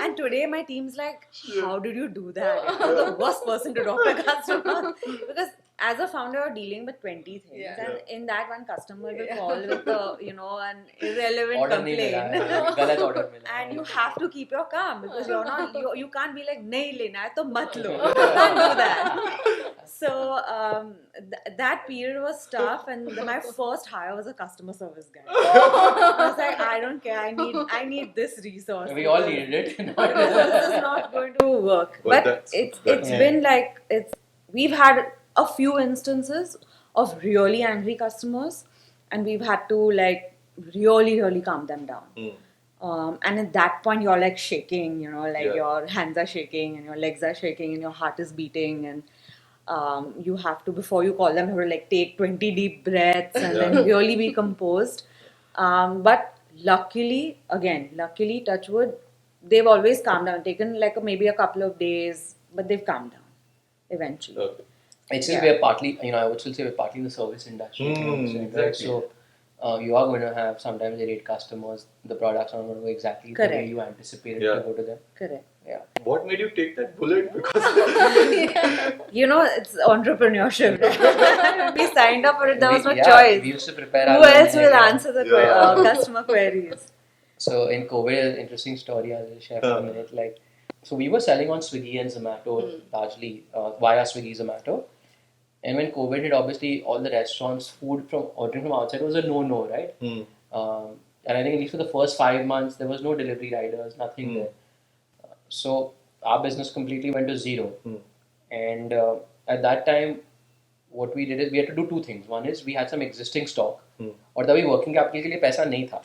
And today my team's like, how did you do that? You're the worst person to talk to a customer. Because as a founder, you're dealing with 20 things. Yeah. And in that, one customer will call with an irrelevant order नहीं मिला complaint. है, गलत order मिला है. And you have to keep your calm because you can't be like, nahi lena hai, to mat lo. You can't do that. So that period was tough, and my first hire was a customer service guy. I was like, I don't care. I need this resource. We all needed it. This is not going to work. Well, But that's- it's that's- been like we've had a few instances of really angry customers, and we've had to like really calm them down. And at that point, you're like shaking, your hands are shaking and your legs are shaking and your heart is beating, and you have to, before you call them, you have to like take 20 deep breaths and then really be composed. But luckily, touch wood, they've always calmed down. Taken like maybe a couple of days, but they've calmed down eventually. Okay. It's still Yeah. we're partly, I would still say we're partly in the service industry. Exactly. So you are going to have sometimes irate customers. The products are not going to go exactly the way Correct. you anticipated Yeah. to go to them. Correct. Yeah. What made you take that bullet? Because It's entrepreneurship. When we signed up for it, there was no We choice. used to prepare Who our own else will hair. answer the Yeah. customer queries? So in COVID, interesting story I'll share for a minute. Like, so we were selling on Swiggy and Zomato largely via Swiggy, Zomato. And when COVID hit, obviously all the restaurants, food from ordering from outside was a no-no, right? And I think at least for the first 5 months, there was no delivery riders, nothing there. So our business completely went to zero. And at that time, what we did is we had to do two things. One is we had some existing stock, और तभी working capital के लिए पैसा नहीं था.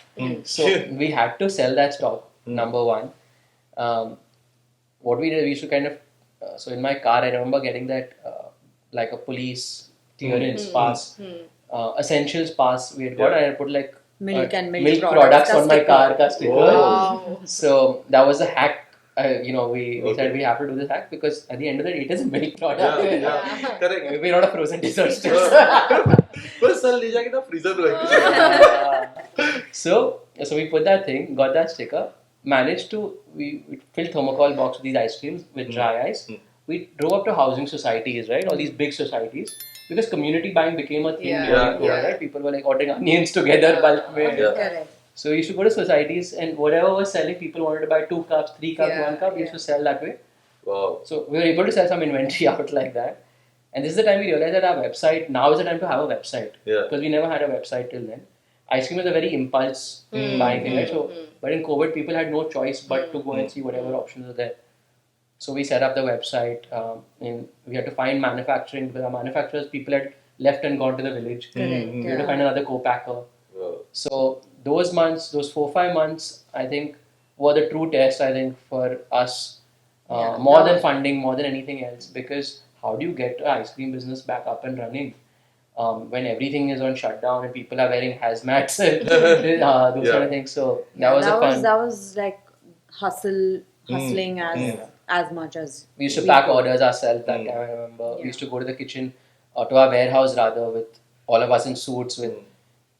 So we had to sell that stock. Number one. What we did, we used to kind of. So in my car, I remember getting that like a police clearance pass, essentials pass. We had got, and I put like Milk and milk milk products products ka on my sticker. car ka sticker. Wow. So that was a hack. We Okay. said we have to do this hack because at the end of the day, it is a milk product. yeah. Correct. We're not a frozen dessert store. बस चल ले जाके ना freezer में रख So we put that thing, got that sticker, managed to we filled thermocol box with these ice creams with dry ice. We drove up to housing societies, right? All these big societies, because community buying became a thing Yeah. during Yeah, COVID, yeah. right? People were like ordering onions together bulk mein. Yeah. Correct. So we used to go to societies, and whatever was selling, people wanted to buy 2 cups, 3 cups, Yeah, 1 cup. We used to sell that way. Wow. So we were able to sell some inventory out like that. And this is the time we realized that our website, now is the time to have a website. Yeah. Because we never had a website till then. Ice cream is a very impulse buying thing, right? So, but in COVID, people had no choice but to go and see whatever options are there. So we set up the website, and we had to find manufacturing because our manufacturers, people had left and gone to the village. Correct. We had to find another co-packer. Wow. So those months, those 4-5 months, I think were the true test. I think for us, more than funding, more than anything else, because how do you get an ice cream business back up and running when everything is on shutdown and people are wearing hazmats and those kind of things? So that was a fun. That was like hustling as much as We used to we pack could. orders ourselves that time, I remember. We used to go to the kitchen, to our warehouse rather, with all of us in suits, with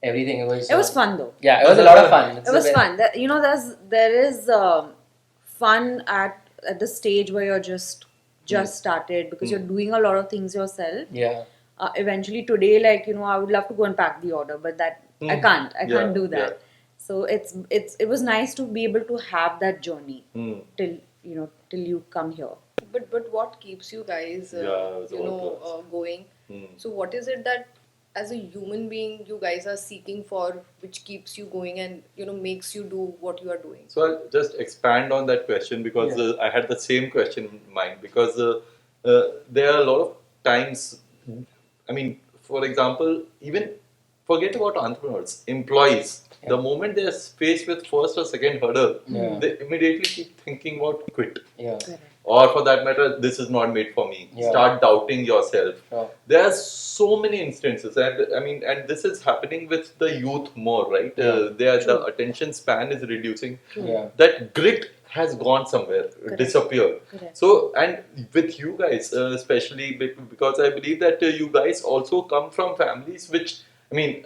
everything. It was fun though. Yeah, it was a lot of fun. It was fun. There is fun at the stage where you're just started because you're doing a lot of things yourself. Yeah. Eventually today, I would love to go and pack the order, but that I can't Yeah, do that. yeah. So it was nice to be able to have that journey till till you come here. But what keeps you guys, Yeah, I was about to ask. going? So what is it that as a human being you guys are seeking for, which keeps you going and makes you do what you are doing? So I'll just expand on that question because Yeah. I had the same question in mind because there are a lot of times, I mean, for example, even forget about entrepreneurs, employees. Yeah. The moment they're faced with first or second hurdle, Yeah. they immediately keep thinking about quit. Yeah. Correct. Or for that matter, this is not made for me. Yeah. Start doubting yourself. Sure. There are so many instances, and I mean, and this is happening with the youth more, right? Yeah. The attention span is reducing. Yeah. That grit has gone somewhere, disappeared. Correct. So, and with you guys, especially because I believe that you guys also come from families which, I mean,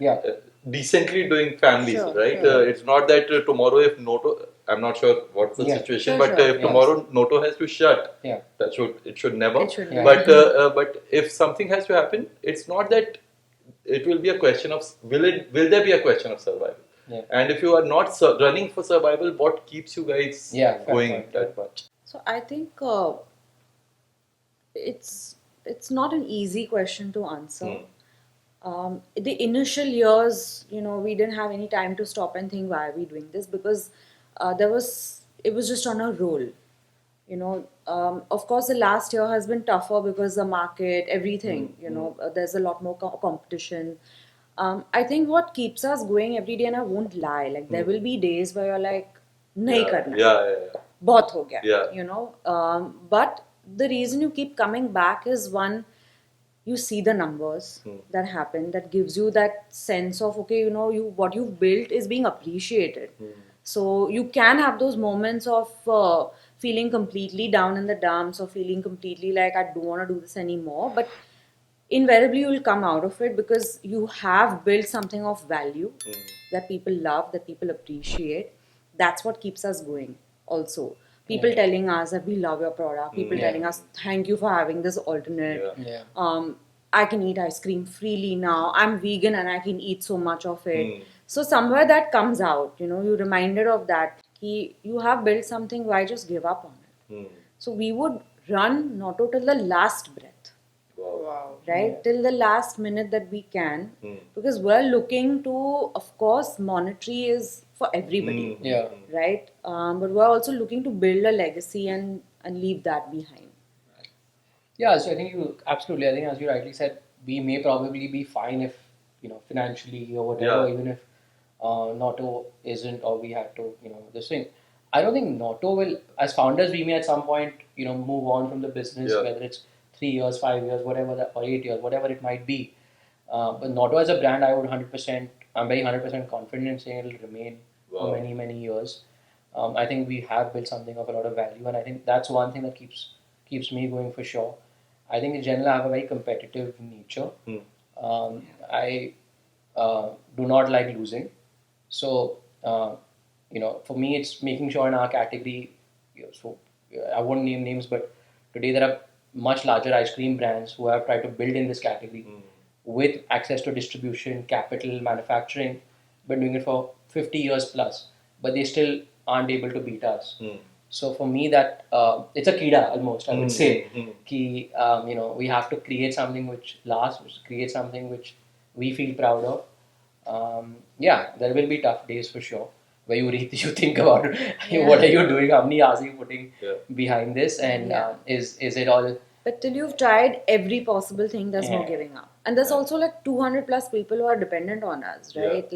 Yeah. decently doing families, Sure, right? sure. It's not that tomorrow if NOTO, I'm not sure what's the Yeah. situation, Sure, but sure. if tomorrow NOTO has to shut, Yeah. it should never. It should Yeah. But if something has to happen, it's not that it will be a question of will there be a question of survival? Yeah. And if you are not running for survival, what keeps you guys Yeah, fair going point. that much? So I think it's not an easy question to answer. The initial years, we didn't have any time to stop and think why are we doing this because it was just on a roll. Of course, the last year has been tougher because the market, everything, there's a lot more competition. I think what keeps us going every day, and I won't lie, like there will be days where you're like, nahi karna. Yeah. बहुत हो गया, Yeah. But the reason you keep coming back is one, you see the numbers that happen, that gives you that sense of okay, what you've built is being appreciated. So you can have those moments of feeling completely down in the dumps or feeling completely like I don't want to do this anymore, but invariably you will come out of it because you have built something of value that people love, that people appreciate. That's what keeps us going. Also, people telling us that we love your product, people telling us thank you for having this alternate. Yeah. I can eat ice cream freely now. I'm vegan and I can eat so much of it. So somewhere that comes out, you're reminded of that. You have built something, why just give up on it? So we would run NOTO till the last breath. Wow. Right, till the last minute that we can, because we're looking to, of course, monetary is for everybody, Yeah. right? But we're also looking to build a legacy and leave that behind. Yeah, so I think absolutely. I think as you rightly said, we may probably be fine if financially or whatever, Yeah. even if NOTO isn't, or we had to this thing. I don't think NOTO will, as founders, we may at some point move on from the business, Yeah. whether it's 3 years, 5 years, whatever, or 8 years, whatever it might be. But NOTO as a brand, I'm very 100% confident in saying it'll remain for Wow. many, many years. I think we have built something of a lot of value, and I think that's one thing that keeps me going for sure. I think in general I have a very competitive nature. I do not like losing, so for me it's making sure in our category. So I won't name names, but today there are much larger ice cream brands who have tried to build in this category with access to distribution, capital, manufacturing, been doing it for 50 years plus, but they still aren't able to beat us. So for me, that it's a kida almost. I would say, ki, we have to create something which lasts, create something which we feel proud of. There will be tough days for sure, where you think about what are you doing, how many hours are you putting behind this, and is it all? But till you've tried every possible thing, there's no Yeah. giving up. And there's also like 200 plus people who are dependent on us, right?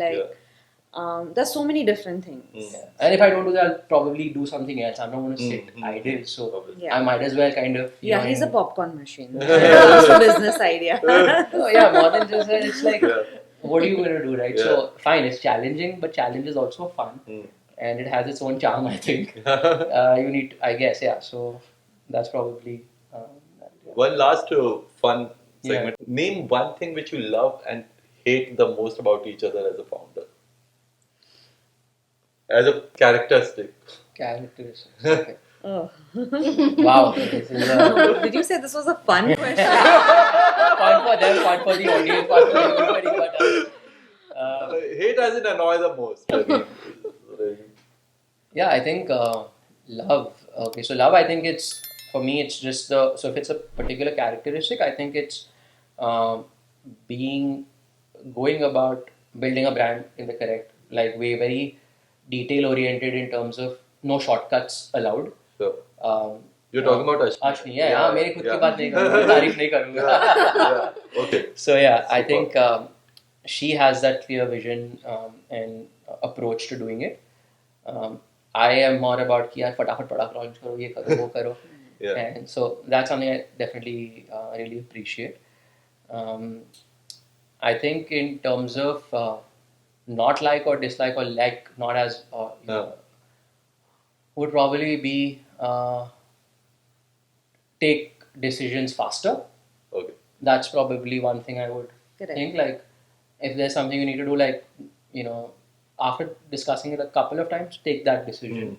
There's so many different things. Yeah. And if I don't do that, I'll probably do something else. I'm not going to sit idle, so I might as well kind of. Yeah, he's a popcorn machine. When it comes to business idea. Oh, yeah, more than just that, it's like, what are you going to do, right? So, fine, it's challenging, but challenge is also fun. And it has its own charm, I think. You need, I guess, so that's probably. One last fun segment. Name one thing which you love and hate the most about each other as a founder. As a characteristic. Characteristics. Okay. Oh. Wow. This is Did you say this was a fun question? fun for them, fun for the audience, fun for everybody. But Hate as in annoy the most. I mean, Yeah, I think love. Okay, so love, I think it's for me, it's just the so if it's a particular characteristic, I think it's um, being going about building a brand in the correct like way, very detail oriented in terms of no shortcuts allowed. sure. Um, You're talking about Ashni. Ashni, yeah, हाँ मेरी खुद की yeah. बात नहीं करूँगा, मैं तारीफ नहीं करूँगा. Yeah. Okay. So yeah, I Super. think she has that clear vision and approach to doing it. I am more about कि यार फटाफट प्रोडक्ट लॉन्च करो, ये करो, वो करो. Yeah. And so that's something I definitely really appreciate. Um, I think in terms of not like or dislike or like not as would probably be take decisions faster. Okay. That's probably one thing I would Correct. think. Like, if there's something you need to do, like, after discussing it a couple of times, take that decision.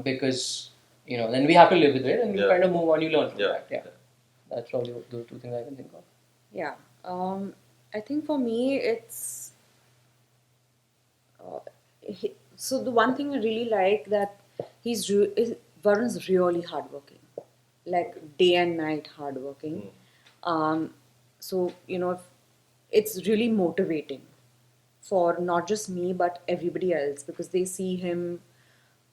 Because, then we have to live with it and you Yeah. kind of move on, you learn from Yeah. that. Yeah. That's probably those two things I can think of. Yeah. I think for me, it's so the one thing I really like that Varun's really hardworking, like day and night hardworking. So it's really motivating for not just me but everybody else because they see him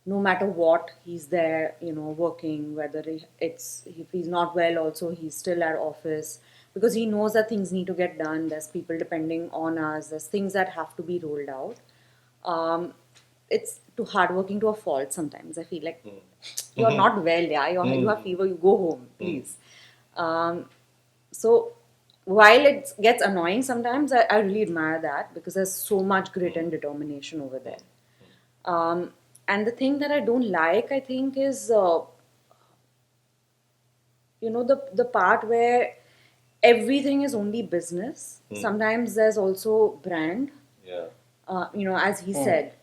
no matter what he's there working whether if he's not well also he's still at office because he knows that things need to get done, there's people depending on us, there's things that have to be rolled out. It's too hardworking to a fault sometimes I feel like you're not well, yeah, you have fever, you go home please. So while it gets annoying sometimes, I really admire that because there's so much grit and determination over there. And the thing that I don't like, I think, is the part where everything is only business. Sometimes there's also brand. Yeah. As he said,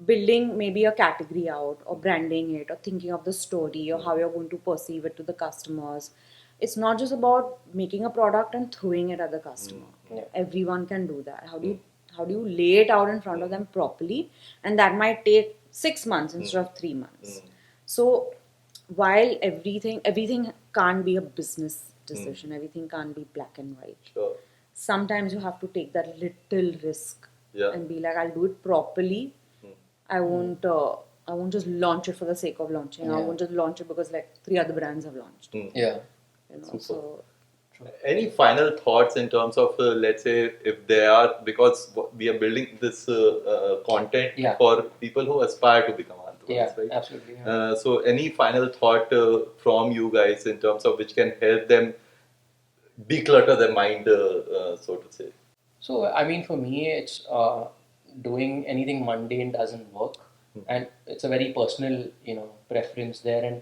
building maybe a category out or branding it or thinking of the story or how you're going to perceive it to the customers. It's not just about making a product and throwing it at the customer. Everyone can do that. How do you lay it out in front of them properly? And that might take 6 months instead of 3 months. So while everything can't be a business decision, everything can't be black and white. Sure. Sometimes you have to take that little risk Yeah. and be like, I'll do it properly. I won't just launch it for the sake of launching. I Yeah. won't just launch it because like 3 other brands have launched. Yeah. Super. So Any final thoughts in terms of, let's say, if they are, because we are building this content Yeah. for people who aspire to become entrepreneurs, Yeah, right? absolutely. Yeah. So, any final thought from you guys in terms of which can help them declutter their mind, so to say? So, I mean, for me, it's doing anything mundane doesn't work, and it's a very personal, preference there. And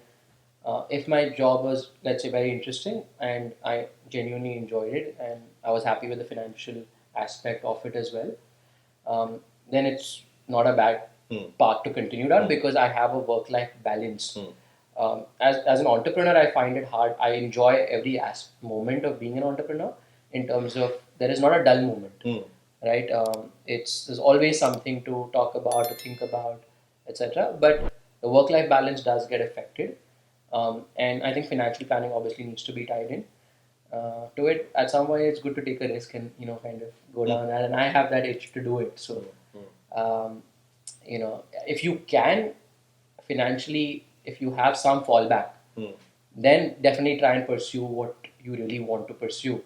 if my job was, let's say, very interesting, and I genuinely enjoyed it, and I was happy with the financial aspect of it as well, then it's not a bad path to continue down because I have a work-life balance. As an entrepreneur, I find it hard. I enjoy every moment of being an entrepreneur in terms of there is not a dull moment, right? There's always something to talk about, to think about, etc. But the work-life balance does get affected, and I think financial planning obviously needs to be tied in to it. At some point, it's good to take a risk and kind of go down that. And I have that itch to do it. So, if you can financially, if you have some fallback, then definitely try and pursue what you really want to pursue.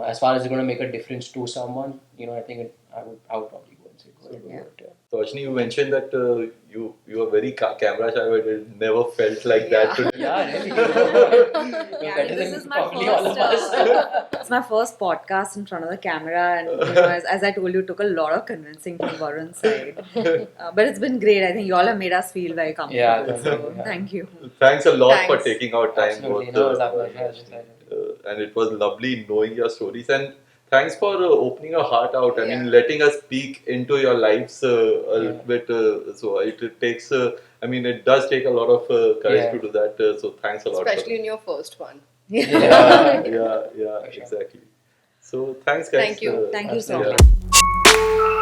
As far as it's going to make a difference to someone, I think I would probably go and say go ahead and do it. Yeah. So, Ashni, you mentioned that you are very camera shy, but it never felt like that today. Yeah, really. yeah, Better this than is my probably all of us. it's my first podcast in front of the camera, and as I told you, it took a lot of convincing from Varun's side. But it's been great. I think you all have made us feel very comfortable. Yeah, thank so you, yeah. Thank you. Thanks a lot for Thanks. taking out time. Absolutely. Both, No, it was our Varun pleasure. and Ashni. And it was lovely knowing your stories. And thanks for opening your heart out. I mean, Yeah. letting us peek into your lives a little Yeah. bit. So it takes, it does take a lot of courage Yeah. to do that. So thanks a lot. Especially in your first one. yeah, For sure. exactly. So thanks, guys. Thank you. Thank you so Yeah. much.